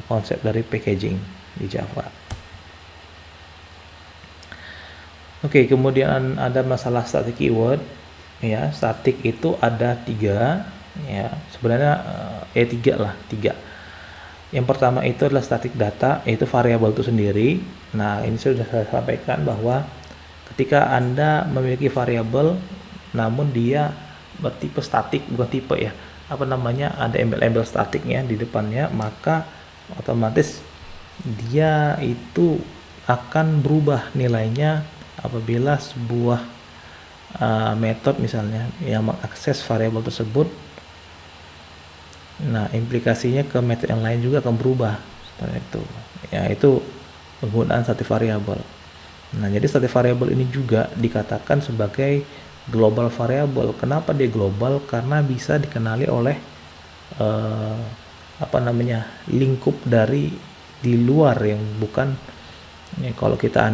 konsep dari packaging di Java. Oke, kemudian ada masalah static keyword ya. Static itu ada 3 ya, sebenarnya 3 lah, 3. Yang pertama itu adalah static data, yaitu variabel itu sendiri. Nah, ini sudah saya sampaikan bahwa ketika Anda memiliki variabel namun dia bertipe statik, bukan tipe ya, ada embel-embel statiknya di depannya, maka otomatis dia itu akan berubah nilainya apabila sebuah metode misalnya yang mengakses variabel tersebut. Nah, implikasinya ke metode yang lain juga akan berubah seperti itu. Ya, itu penggunaan static variable. Nah, jadi static variable ini juga dikatakan sebagai global variable. Kenapa dia global? Karena bisa dikenali oleh lingkup dari di luar yang bukan ya, kalau kita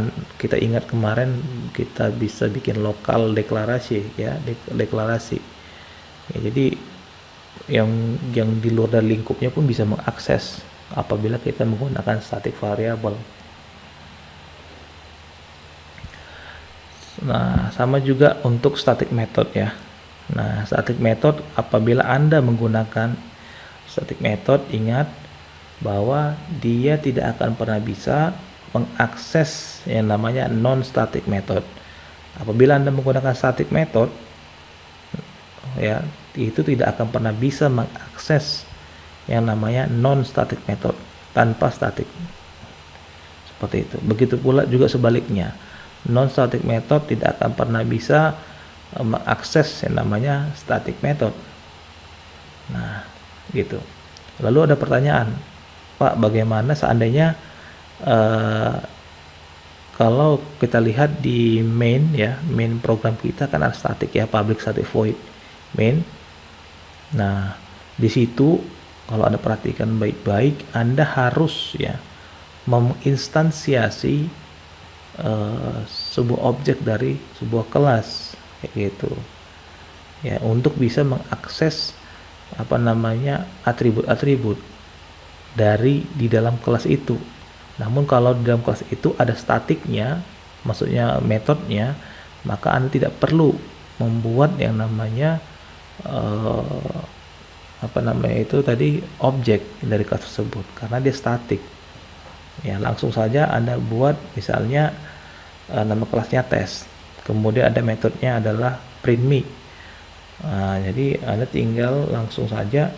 ingat kemarin kita bisa bikin lokal deklarasi ya, deklarasi. Ya, jadi yang di luar dari lingkupnya pun bisa mengakses apabila kita menggunakan static variable. Nah, sama juga untuk static method ya. Nah, static method apabila Anda menggunakan static method, ingat bahwa dia tidak akan pernah bisa mengakses yang namanya non-static method. Apabila Anda menggunakan static method, ya, itu tidak akan pernah bisa mengakses yang namanya non-static method tanpa static. Seperti itu. Begitu pula juga sebaliknya. Non-static method tidak akan pernah bisa mengakses yang namanya static method. Nah, gitu. Lalu ada pertanyaan, Pak, bagaimana seandainya kalau kita lihat di main ya, main program kita kan ada static ya, public static void main. Nah, di situ kalau Anda perhatikan baik-baik, Anda harus ya menginstansiasi sebuah objek dari sebuah kelas kayak gitu ya, untuk bisa mengakses atribut-atribut dari di dalam kelas itu. Namun kalau di dalam kelas itu ada statiknya, maksudnya metodenya, maka Anda tidak perlu membuat yang namanya objek dari kelas tersebut karena dia statik. Ya, langsung saja Anda buat misalnya nama kelasnya tes, kemudian ada metodenya adalah printme. Nah, jadi Anda tinggal langsung saja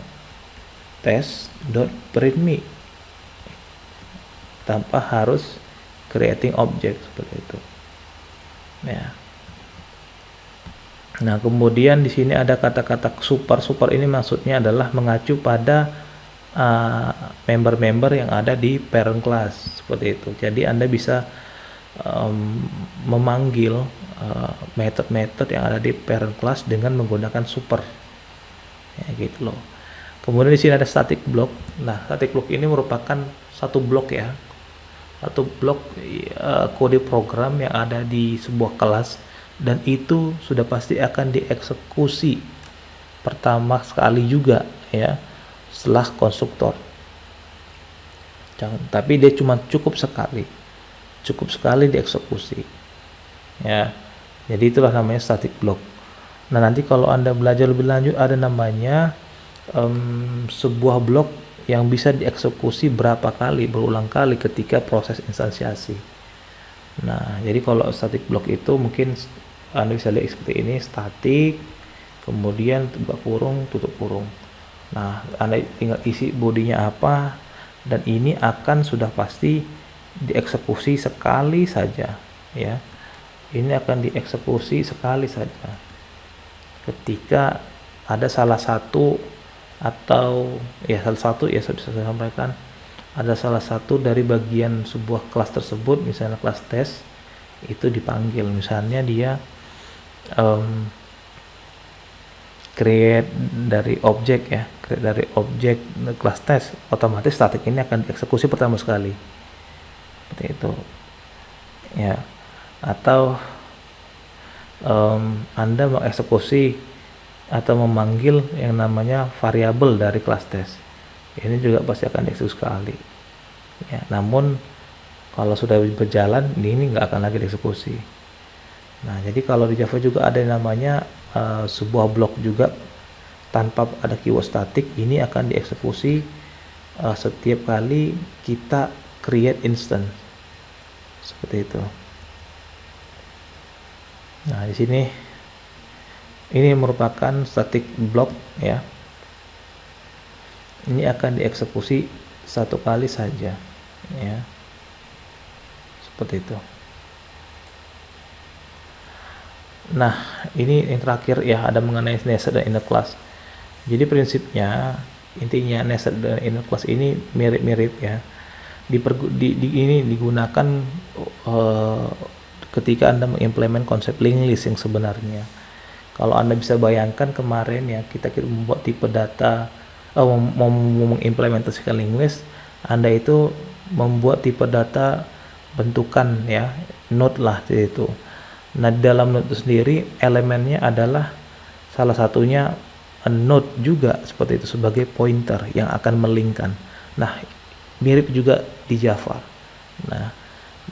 test.printme tanpa harus creating object seperti itu. Ya. Nah, kemudian di sini ada kata-kata super. Super ini maksudnya adalah mengacu pada member-member yang ada di parent class seperti itu. Jadi Anda bisa memanggil metode-metode yang ada di parent class dengan menggunakan super. Ya, gitu loh. Kemudian di sini ada static block. Nah, static block ini merupakan satu blok ya. Satu blok kode program yang ada di sebuah kelas, dan itu sudah pasti akan dieksekusi pertama sekali juga ya setelah konstruktor. Tapi dia cuma cukup sekali dieksekusi ya. Jadi itulah namanya static block. Nah, nanti kalau Anda belajar lebih lanjut ada namanya sebuah blok yang bisa dieksekusi berulang kali ketika proses instansiasi. Nah, jadi kalau static block itu mungkin Anda bisa lihat seperti ini, static, kemudian buka kurung, tutup kurung. Nah, Anda tinggal isi bodinya apa, dan ini akan sudah pasti dieksekusi sekali saja ya. Ini akan dieksekusi sekali saja ketika ada salah satu saya sampaikan, ada salah satu dari bagian sebuah kelas tersebut, misalnya kelas tes itu dipanggil, misalnya dia create dari objek kelas tes, otomatis static ini akan dieksekusi pertama sekali seperti itu ya. Atau Anda mengeksekusi atau memanggil yang namanya variabel dari kelas tes, ini juga pasti akan dieksekusi sekali ya. Namun kalau sudah berjalan ini nggak akan lagi dieksekusi. Nah, jadi kalau di Java juga ada yang namanya sebuah blok juga tanpa ada keyword static, ini akan dieksekusi setiap kali kita create instance seperti itu. Nah, di sini ini merupakan static block ya. Ini akan dieksekusi satu kali saja ya. Seperti itu. Nah, ini yang terakhir ya, ada mengenai nested dan inner class. Jadi prinsipnya intinya nested dan inner class ini mirip-mirip ya. Ini digunakan ketika Anda mengimplement konsep linked list yang sebenarnya. Kalau Anda bisa bayangkan kemarin ya, kita membuat tipe data, mau mengimplementasikan linked list, Anda itu membuat tipe data bentukan ya, node lah itu. Nah, di dalam node itu sendiri elemennya adalah salah satunya node juga seperti itu sebagai pointer yang akan melingkan. Nah, mirip juga di Java. Nah,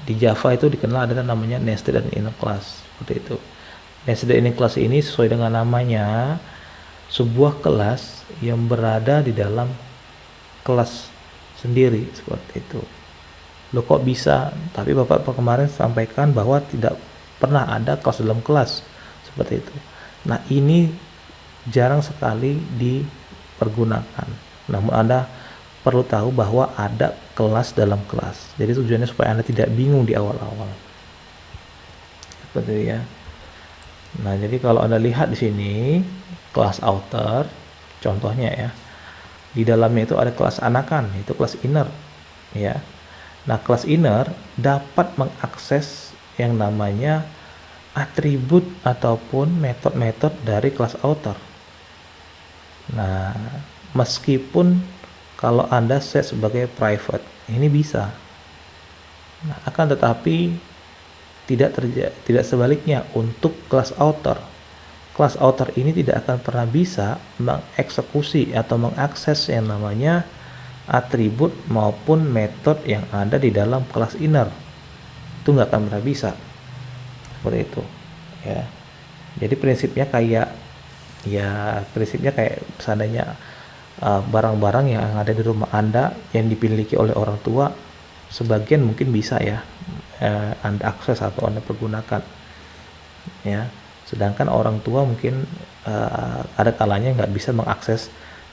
di Java itu dikenal ada namanya nested dan inner class seperti itu. Nested dan inner class ini sesuai dengan namanya, sebuah kelas yang berada di dalam kelas sendiri seperti itu. Loh kok bisa? Tapi Bapak kemarin sampaikan bahwa tidak pernah ada kelas dalam kelas seperti itu. Nah, ini jarang sekali dipergunakan. Namun Anda perlu tahu bahwa ada kelas dalam kelas. Jadi tujuannya supaya Anda tidak bingung di awal-awal. Seperti itu ya. Nah, jadi kalau Anda lihat di sini kelas outer, contohnya ya. Di dalamnya itu ada kelas anakan, itu kelas inner ya. Nah, kelas inner dapat mengakses yang namanya atribut ataupun metode-metode dari kelas outer. Nah, meskipun kalau Anda set sebagai private, ini bisa. Nah, akan tetapi tidak sebaliknya untuk kelas outer. Kelas outer ini tidak akan pernah bisa mengeksekusi atau mengakses yang namanya atribut maupun metode yang ada di dalam kelas inner. Itu nggak akan pernah bisa seperti itu ya. Jadi prinsipnya kayak seandainya barang-barang yang ada di rumah Anda yang dimiliki oleh orang tua, sebagian mungkin bisa ya Anda akses atau Anda pergunakan ya. Sedangkan orang tua mungkin ada kalanya nggak bisa mengakses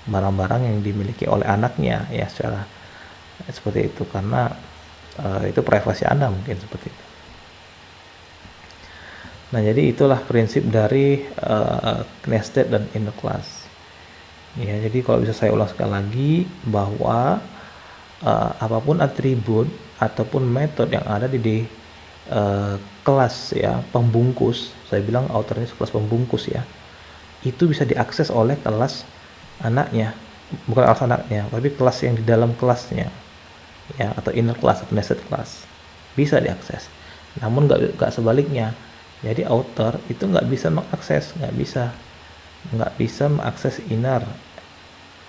barang-barang yang dimiliki oleh anaknya ya, secara seperti itu, karena itu privasi Anda mungkin seperti itu. Nah, jadi itulah prinsip dari nested dan inner class ya. Jadi kalau bisa saya ulang sekali lagi bahwa apapun atribut ataupun metode yang ada di kelas ya, pembungkus, saya bilang outer ini kelas pembungkus ya, itu bisa diakses oleh kelas anaknya, bukan kelas anaknya tapi kelas yang di dalam kelasnya ya, atau inner class atau nested class bisa diakses. Namun nggak sebaliknya. Jadi outer itu nggak bisa mengakses, nggak bisa mengakses inner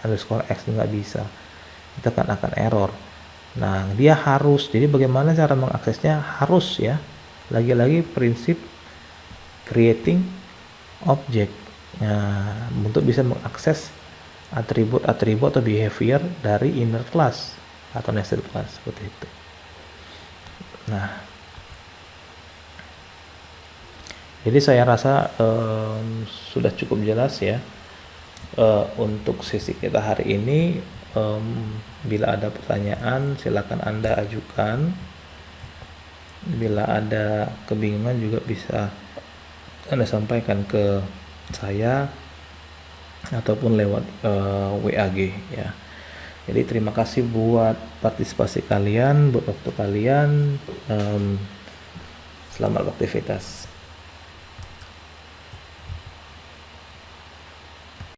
underscore x, nggak bisa, itu kan akan error. Nah, dia harus, jadi bagaimana cara mengaksesnya, harus ya, lagi-lagi prinsip creating object. Nah, untuk bisa mengakses atribut-atribut atau behavior dari inner class atau nested class seperti itu. Nah, jadi saya rasa sudah cukup jelas ya untuk sesi kita hari ini. Bila ada pertanyaan silakan Anda ajukan. Bila ada kebingungan juga bisa Anda sampaikan ke saya ataupun lewat WAG ya. Jadi terima kasih buat partisipasi kalian, buat waktu kalian. Selamat beraktivitas.